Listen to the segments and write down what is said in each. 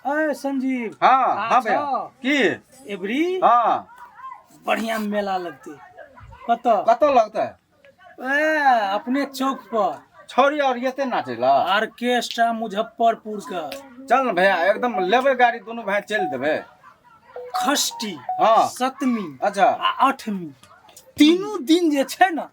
अरे संजीव हाँ हाँ भैया की एबरी हाँ बढ़िया मेला लगते कतो लगता है अपने चौक पर छोरी और ये नाचेला ऑर्केस्ट्रा मुजफ्फरपुर का चल न भैया एकदम लेबे गाड़ी दोनों भाई चल देबे खष्टी हाँ सतमी अच्छा आ आठवीं तीनों दिन जे छै ना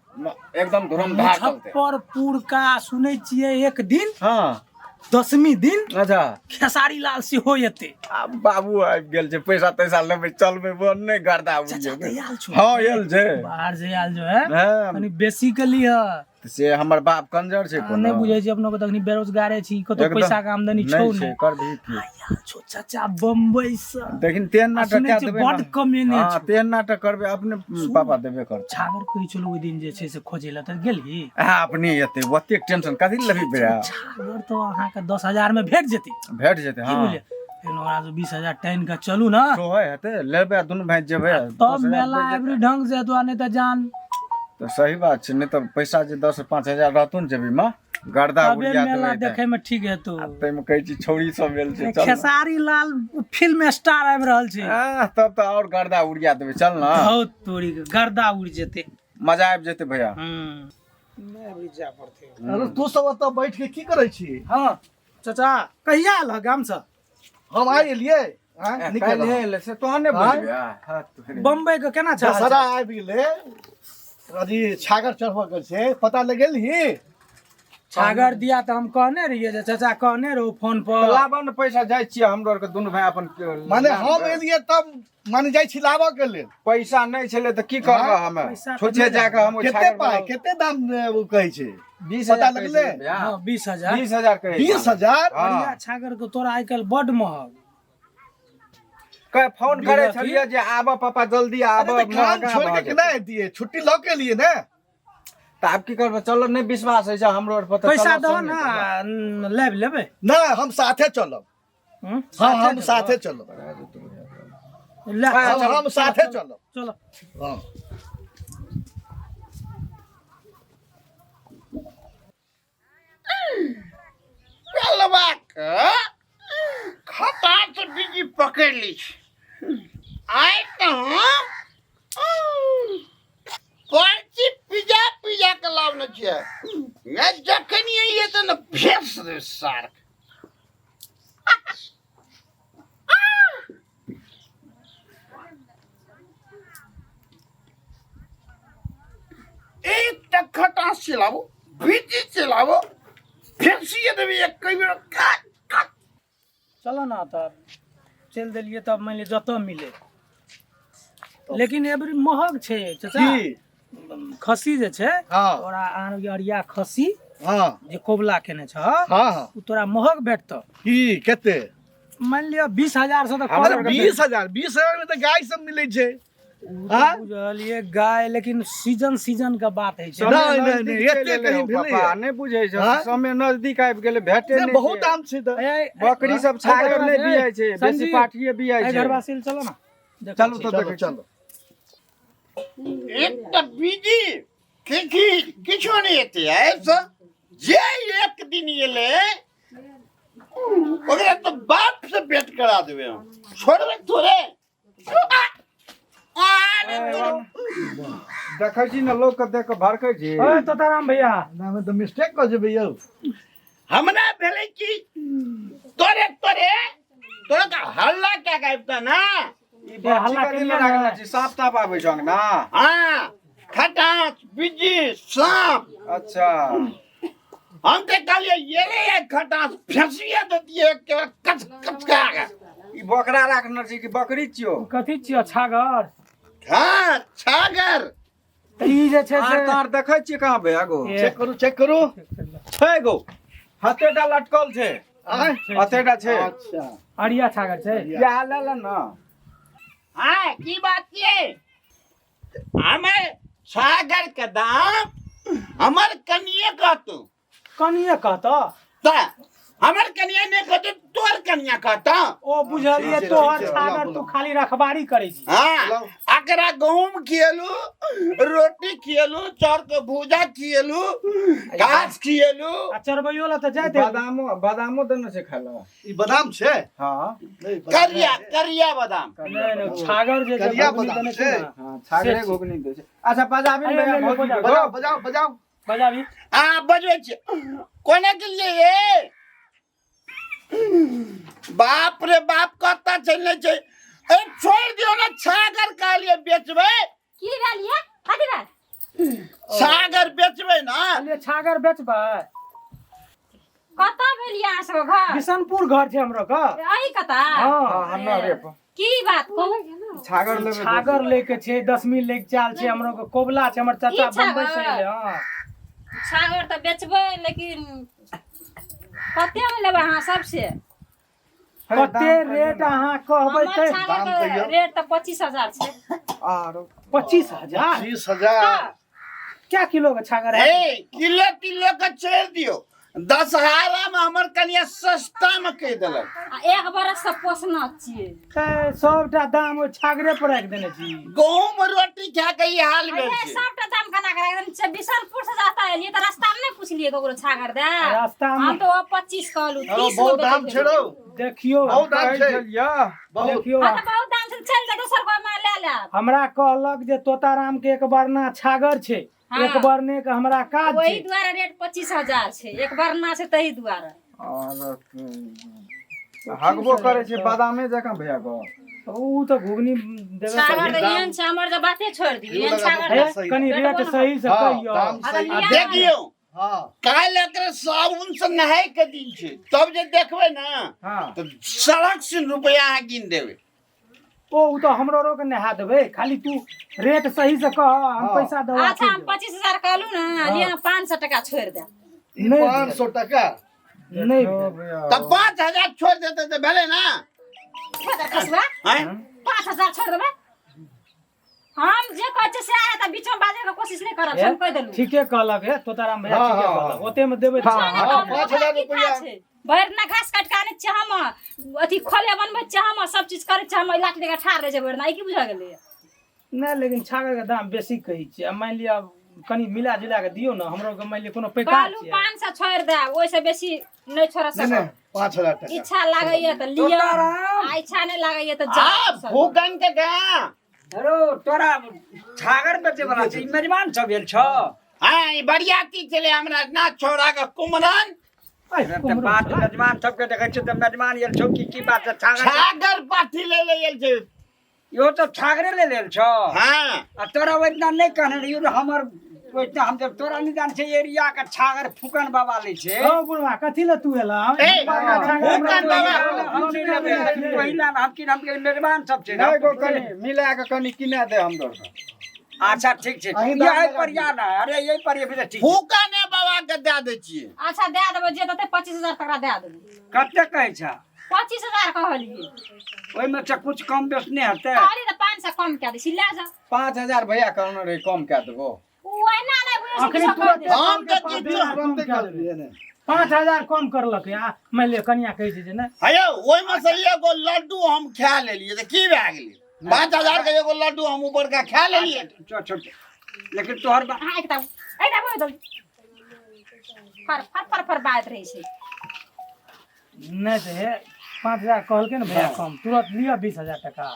एकदम धूमधाम चलते मुजफ्फरपुर का सुनै छियै एक दिन हाँ 10वीं दिन अच्छा खेसारी लाल सेहो एते आ बाबू आबि गेल छै पैसा तैसा लेबे चलबे वो नहीं गर्दा उड़ चाचा जेबे तैयार छौ हाँ एल छै बाहर से आयल जो है हाँ, कनी बेसिकली है से हमर बाप कंजर छै नहीं बुझे छी अपनो के तखनी बेरोजगारे छी कतो एकदम पैसा के आमदनी छौ नहीं छै नहीं कर भी की यार छो चाचा बम्बई से लेकिन तेन नाटक सुनै क्या छी देबे बड कमेने हां छौ तेन नाटक करबे अपने पापा देबे कर छागर कहै छलो ओइ दिन जे छै से खोजेला त गेली आ अपने एते ओते टेंशन कथि लेबी बेरा छागर तो अहाँ के 10,000 में भेट जेती भेट जेते की हां बोलिए फिर ओकरा से 20,000 टाइन का चलू ना तो है हेते लेबे दुनु भाई जेबे तब मेला एवरी ढंग से तो नहीं त जान तो सही बात छै नहीं तो पैसा जे 10-5,000 रहतौ न जेबी में गर्दा अबे उड़िया मेला देबे देखे में ठीक है तो तै में कहै छी छौरी सब भेल छै चल खेसारी लाल फिल्म स्टार आबि रहल छै तब तो और गर्दा उड़िया देबे चल ना बहुत तोरी के गर्दा उड़ जेते मजा आबि जेते भैया मैं भी जा पड़ते अरे तू सब एतऽ बैठ के की करै छी हाँ चाचा कहिया आयल गाम से हम आइ एलियै निकल ले से तो ने बोलबे बम्बई के केना छै दशहरा आबि गेलै अजी छागर चढ़बऽ के छै पता लगेलही छागर दिया त हम कहने रहिए जे चाचा कहने रहो फोन पर लाबन पैसा जाय छियै हमरो आर के दुनु भाई अपन माने हम एलियै तब माने जाइ छी लाबऽ के लेल पैसा नहीं छले त की करबा हमे पैसा छुछे जाके हम कते पाइ कते दाम वो कहै छै 20,000 पता लगले हाँ 20,000 20,000 कहे 20,000 बढ़िया छागर के तोरा आइ काल्हि बड महग कहे फोन करे छलिए जे आबा पापा जल्दी आबा अरे तो काम छोड़ के केना दिए छुट्टी लऽ के लिए ना त आब की करबा चलो नहीं विश्वास है हमरो आर पर पैसा दो ना लेबे ना हम साथे चलब हाँ हम साथे चलब ले हम साथे चलब चलो हाँ खटाट बिजी पकड़ ली आइ तो पर्ची पिजा पिजा के लावने छियै मैं जखन ये तो न भेस दे सार एक तक खटास चलावो बिजी चलावो फेंसिए देबी एक कई बेर काट काट चलो ना तब चल दिलिए तब मान लिया जत मिले लेकिन एबरी महग छै चाचा खसी जे छै हाँ तोरा अरिया खसी हाँ जे कोबला केने छ हाँ हाँ उ तोरा महग भेटत की कते मान लिया 20,000 से तो अरे 20,000 में तो गाय सब मिले छै हाँ बुझलिए गाय लेकिन सीजन का बात है छै नहीं एते कहीं भेलै पापा नहीं बुझै छै समय नजदीक आबि गेले भेटे नहीं नहीं बहुत दाम छै तो बकरी सब छागर नहीं बियाय छै बेसी पाठिए बियाय छै घरवासी चलो ना चलो तो चलो देखे चलो एक तो बिजी किछो नहीं एते ऐसा जे एक दिन ये ले ओकरा तो बाप से भेंट करा देबे हम छोड़बे थोड़े देखै छी न लोग के देख के भड़कै छी ओए तोताराम भैया ना में तो मिस्टेक कर जेबै यौ हमरा भेलै कि तोरे का हल्ला क्या गायबता ना ई हल्ला के लिए लागल छी साफ ताप आबै छंग ना हाँ खटास बिजी सांप अच्छा हम ते कहलिए ये ले खटास फेंसिए देतिए के कच कच का ई बकरा राखने छी कि बकरी छियो कथी छियो छागर हाँ छागर ई जे छै से तार देखै छी कहां बे आगो चेक करू छै गो हतेटा लटकल छै हतेटा छै अच्छा अरिया छागर छै या ले ले ना हाँ की बात ये हमें छागर के दाम हमर कनिए कहतू कनिए कहत ता हमर कनिया ने कहतू तोर कनिया कहता ओ बुझलिए तोहर छागर तू खाली रखबारी करै छी हाँ आ एकरा गहूम खिएलू, रोटी खिएलू, चाउर के भूजा खिएलू, घास खिएलू। चरबैयो ला त जाय दे। बादामो देने से खाला। ई बादाम छै हाँ नहीं, बादाम करिया छै। करिया बादाम। नहीं छागर जे करिया घुगनी बादाम देने छै। छै ना। हाँ छागरे घुगनी दे छै। अच्छा पंजाबी अरे, में ले, ले, भौजी बजाओ। बजाओ बजाओ बजाओ। बजाबी बजबै छियै कोने के लिए ये? बाप रे बाप कत्ता चलने छै। ए छोड़ दियो ना, छागर का लिए बेचबै? की भेलिए कथी भेल छागर बेचबै ना? कहलिए छागर बेचबै। कतऽ भेलिए अहाँ सब घर किशनपुर घर छै हमरो का। अही कतऽ हां हमरा रे की बात कहू छागर लेबे। छागर लेके छै 10वीं लेके चाल छै हमरो के कोबला छै हमर चाचा ई छागर? बम्बई से एले। हां छागर तऽ बेचबै लेकिन कते में लेबै अहाँ सबसे? कते रेट अहाँ कहबै हमर ते छागर दाम के कहियौ। रेट तऽ 25,000 छै। आरो 25,000 30,000। क्या किलो का छागर है? ए किलो किलो का छोड़ दियो। दशहरा में हमर कनिया सस्ता में कह देलक। आ एक बरस से पोसना छियै। सबटा दाम ओइ छागरे पर राख देने छी। गहूम रोटी खा के ई हाल भेल अरे छै। सबटा दाम केना करे एकदम बिशनपुर से जाता एलिए तऽ रास्ता में नहीं पूछलिए ककरो छागर दे। रास्ता में हम तो 25 कहलू 30 बहुत दाम छै रो। देखियो बहुत दाम छै। बहुत देखियो हां तऽ बहुत दाम से चल जा दोसर कोई में ले ले। हमरा कहलक जे तोताराम के एक बरना छागर छै। हाँ। एक बरने के हमरा काज वही छै। द्वारा रेट 25,000 छै। एक बरना छै तही द्वारा। हगबो करे छै बादामे जकां भैया को। ऊ तो घुगनी देबे छागर सही। तऽ एहन छै हमर जे बाते छोड़ दियौ एहन छागर हे, तऽ- कनी रेट सही से हाँ, कहियो। दाम सही। अगर लिया देखियो हां काल्हि एकरे साबुन से नहाय के दिन छै, तब जे देखबै ना हाँ तो सड़क से रुपया अहाँ गिन देबै। ऊ तो हमरो रो के नहा देबे। खाली तू रेट सही से कह हम हाँ। पैसा दवा अच्छा हम 25,000 कहलू ना लिए 500 टका छोड़ दे। नहीं 500 टका। नहीं तब 5,000 छोड़ देते तो भेले ना। कसबा हैं? 5,000 छोड़ देबै। हम जे कहै छै से आए तऽ बीच में बाजे के कोशिश नहीं करब हम कह देलू। ठीके कहलक है तोताराम भैया हाँ, ठीके हाँ, कहलक। हाँ। ओते में देबे हाँ, छागर। हाँ। 5,000 रुपया। भरि ना घास काट के आने छियै हम अथी खोले बनबै छियै हम सब चीज करै छियै हम लाठी लेके ठाड़ रहे छै भरि ना ई की बुझा गेलै। नहीं लेकिन छागर के दाम बेसी कहै छै। अब मान लिया कनी मिला जुला के दियो ना हमरो के मान लिया कोनो पैकार कहलू छै। 500 छोड़ दे ओइ से बेसी नहीं छोड़ नहीं सकब। नहीं 5,000 टका। इच्छा लागैया तऽ लिअ आ इच्छा नहीं लागैया तऽ जा। भूकन के कहाँ? हेलो तोरा छागर बेचे वाला छै ई मेजबान सब भेल छ। हाँ ई बरियाती चले हमरा ना छोड़ा के कुमरन। ऐ, तऽ कुम्हरो बात छला। मेजबान सबके देखै छै तऽ मेजबान आयल छौ की बात छै छागर छागर पाठी ले लेल छै। इहो तऽ छागरे ले लेल छ। हाँ आ तोरा ओइतना नहीं कहने रहियो रे हमर ओइतना हम जब तोरा नहीं जान छै एरिया के छागर फुकन बाबा ले छै। ओ बुढ़वा कथी ले तू एला? ए, फुकन बाबा। हम नहीं लेबै पहिला हम की हम के मेजबान सब छै नहीं गो ना। कनी मिला के कनी किना दे हम दर। अच्छा ठीक छै अहीं दाम यही लगा पर या ना अरे यही पर ये भी ठीक छै। फूकने बाबा के दे दे छियै। अच्छा दे देबै जे देतै 25,000 टका दे देबै। कते कहै छ 25,000 कहलिए ओइमे से कुछ कम बेस नहीं हेतै। कहली तऽ 500 कम कए दै छी ले जा। 5,000 भैया कहने रहे कम क्या देबो। ओहिना नहीं बुझै छी अखनी किछो तुरंत कह दे। हम तऽ पाँच किछु हजार कम तुरंते कए कर देबै। दिए ने। 5,000 कम करलक या मान लिया कनिया कहै छै जे ना हेयौ ओइमे से एगो लड्डू हम खा लेलियै तऽ की भए गेलै? 5,000 के एगो लड्डू हम ऊपर का खा लेलियै। छोड़ लेकिन तोहर बात हाँ एकटा बोल दो फर बात रही छै। नहीं तो हे 5,000 कहलके ना भैया कम तुरंत लिया 20,000 टका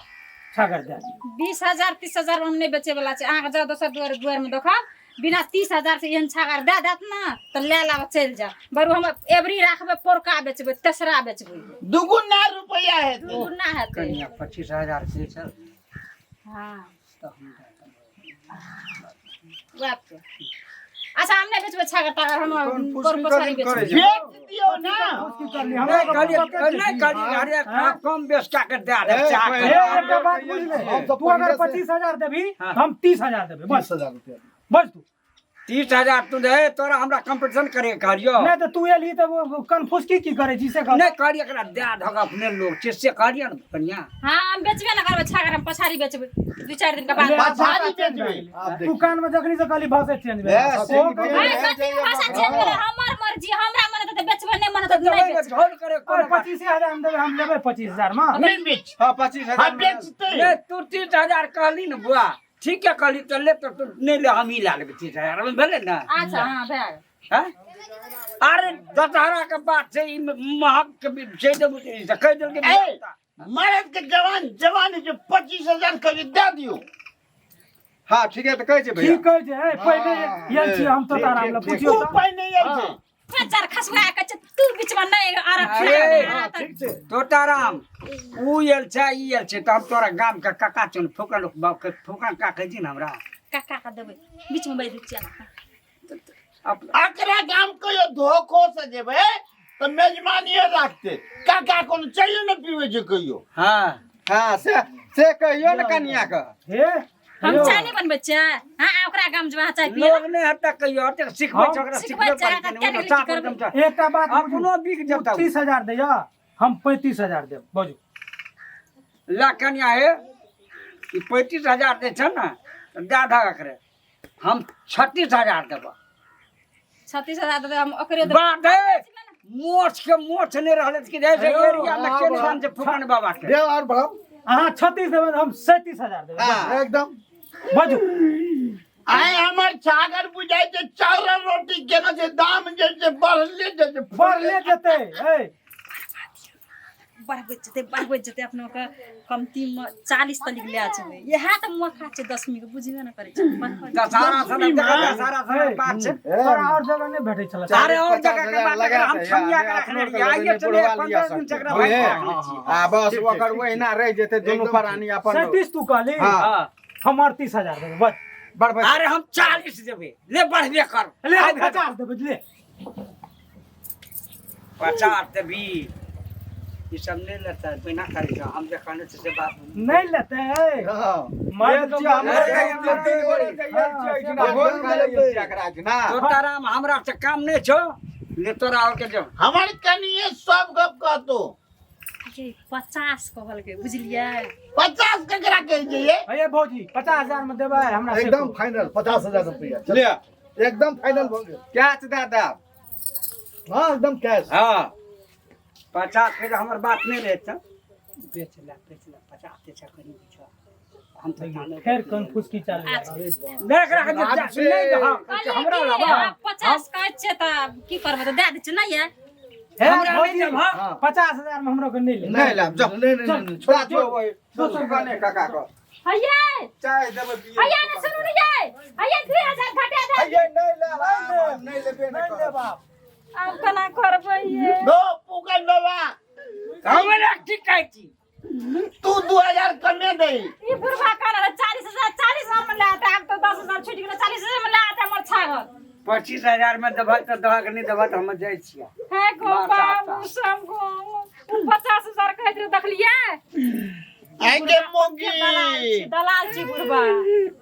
छागर दे दी। 20,000 30,000 हम नहीं बेचे वाला छै। अहाँ के जाओ दोसर दुआर में देखब बिना 30,000 से एहन छागर दे देत ना तऽ ले लाब चल जा। बरु हम एवरी राखबे पोरका बेचबे तेसरा बेचबे दुगुना रुपया हेतै। दुगुना हेतै। कनिया 25,000 से चल हाँ तो हम वएह पे। अच्छा हम नहीं बेचबे छागर टागर हम कौन पोर पुष्टि पोछारी करे बेचबे। छै? बेच दियो ना। उसकी कर ली नहीं हम करी अरे हाँ? कम बेस क्या कर दे ए, चाकर एक बात बुझ ले हम तो तू अगर पहले से- 25,000 देबी हाँ। हम 30,000 देबे बस 20,000 रुपया। बस तू 30,000 तू दे तोरा हमरा कंपटीशन करे कहलियो नहीं तो तू एली तो वो कन्फ्यूज की करे जिसे कर नहीं कहलियो एकरा दे धगा अपने लोग चीज कहलियो न कनिया हाँ हम बेचबे ना करबे छागर हम पछाड़ी बेचबे 2-4 दिन के बाद पछाड़ी बेचबे दुकान में जखनी से खाली भाषा चेंज भेल कथी भाषा चेंज करे हमर मर्जी हमरा मन त बेचबे नहीं मन त नहीं बेचबे झोल करे और 25,000 हम देबे हम लेबे 25,000 में नहीं बेच हाँ 25,000 हम बेचते ले तू 30,000 कहली न बुआ ठीक है कहली तो ले तो तू नहीं ले हम ही ला लेबे 30,000 में भेले ना अच्छा हां भाग हैं अरे दशहरा के बाद से ई महक के से दे कह देल के ए मर्द के जवान जो 25,000 करी दे दियो हाँ ठीक है तो कहे छे भैया ठीक कह जे पहले ये छी हम तो तारा हम पूछियो तू पाई नहीं आई छे हजार खसवा के तू बीच में नहीं अरे, आरक्षण ठीक छे तोताराम ऊ यल छ ई यल छ त हम तोरा गाम का काका चन फुकन फुकन का कह दिन हमरा काका का देबे बीच में बैठ चला अब आकरा गाम को यो धोखो से जेबे तो मेजमानिए रखते काका को चाहिए न पीवे जे कहियो हां हाँ से कहियो न कनिया का हे हम चाय नहीं बनबे छै हां ओकरा गाम जवा चाय पिए लोग ने हत्ता कहियो हत्ता सिखबै छोकरा सिखबै सिखबै छै, तऽ क्या पड़ते करबै? एकटा बात अपनो बिक जता 30,000 दे या हम 35,000 देब बाजू ला कनिया है ई 35,000 दे छ ना त दा धागा करे हम 36,000 देबो 36,000 दे हम ओकरे दे बात है मोछ के मोछ ने रहले कि जैसे एरिया में के निशान से फुकन बाबा के दे और बढ़ाओ अहाँ 36 देबे हम 37,000 देबे हाँ। एकदम बाजू आए हमर छागर बुझाई जे चावल रोटी केना से दाम जे बढ़ले जे बढ़ ले जते ए बढ़ जते अपनो के कमती में 40 तलिक ले छै यहा त मुआ खा छै 10 के बुझबे न करे छै दशहरा सन दशहरा सन बात छै तोरा और जगह नहीं भेटै छला सारे और जगह के बात अगर हम छमिया के रखने रहिए आइए चले 15 दिन तक रखने आ बस ओकर वहिना रह जेते दोनों प्राणी अपन 37 तू कहली हाँ। हम 38,000 देबे बस बढ़ बढ़ अरे हम 40 देबे ले बढ़बे कर ले 50 देबे ले 50 देबी ये सब नहीं लेता है बिना करे का हम देखने से बात नहीं लेते हैं हां मर्द ये को तो ताराम हमरा से काम नहीं छो ले तोरा और के जो हमर कनिए सब गप कहतो ये 50 कहल के बुझलिए 50 ककरा कह जइए अरे भौजी 50,000 में देबे हमरा से एकदम फाइनल 50,000 रुपया ले एकदम फाइनल हो गया क्या छ दादा हाँ एकदम कैश हां 50 फिर हमर बात नहीं रहता बेच ला 50 ते करी छ हम तो जाने खैर कंफ्यूज की चाल देख रहा है नहीं हमरा लबा 50 का छै त की करबे त दे दे छै नहीं है हमरा नहीं भौजी देब, हाँ। 50,000 में हमरो के नहीं ले नहीं ला जा नहीं छोड़ा जो वही दोसर गाने काका को हइये चाय देबे पिए हइये ने सुनु ने ये हइये 2000 घटा दे ये नहीं ले नहीं लेबे नहीं ले बाप अब कना करबै ये दो पुकन बाबा हमरा ठीक कहै छी तू 2000 कमे दे ई बुढ़वा कहला 40,000 में लाता अब तो 10,000 छूट गेल 40,000 में लाता हमर छागल 25,000 में दबा तो दवा के नहीं दबा तो हम जाय छियै है गो बाबू सब गो 50,000 कहत रहे देखलिए आगे मोगी दलाल छी बुढ़वा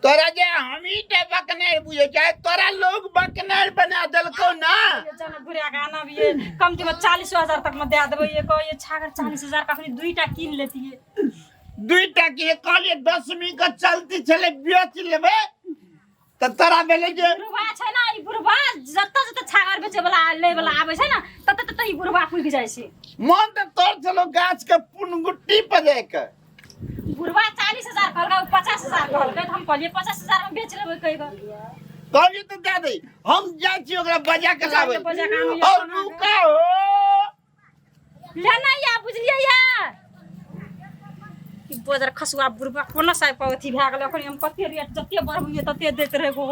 तोरा जे हमी ते बकनेर बुझे चाहे तोरा लोग बकनेर बना देलको ना ये जन बुढ़िया गाना भी ये कम में 40,000 तक में दे देबै ये को ये छागर 40,000 का अपनी दुईटा कीन लेती है दुईटा के कहलिए 10वीं का चलती चले बेच लेबे त तोरा बेले जे बुढ़वा छै ना ई बुढ़वा जत्ता छागर बेचे वाला ले वाला आबै छै ना तत ई बुढ़वा पुग जाइ छै मन त तोर चलो गाछ के पुनगुट्टी पे देख बुढ़वा 40,000 कहलका 50,000 कहलकै हम कहलिए 50,000 में बेच लेबै कहिबा कहलिए तो दे दे हम जाय छी ओकरा बजा के लाबै बजा के आनिए और रुका हो लेना या बुझलिए या ई बोजर खसुआ बुढ़वा कोनो साइ पवथी भए गेल ओकरी हम कते रेट जते बढ़बिए तते दैत रहे गो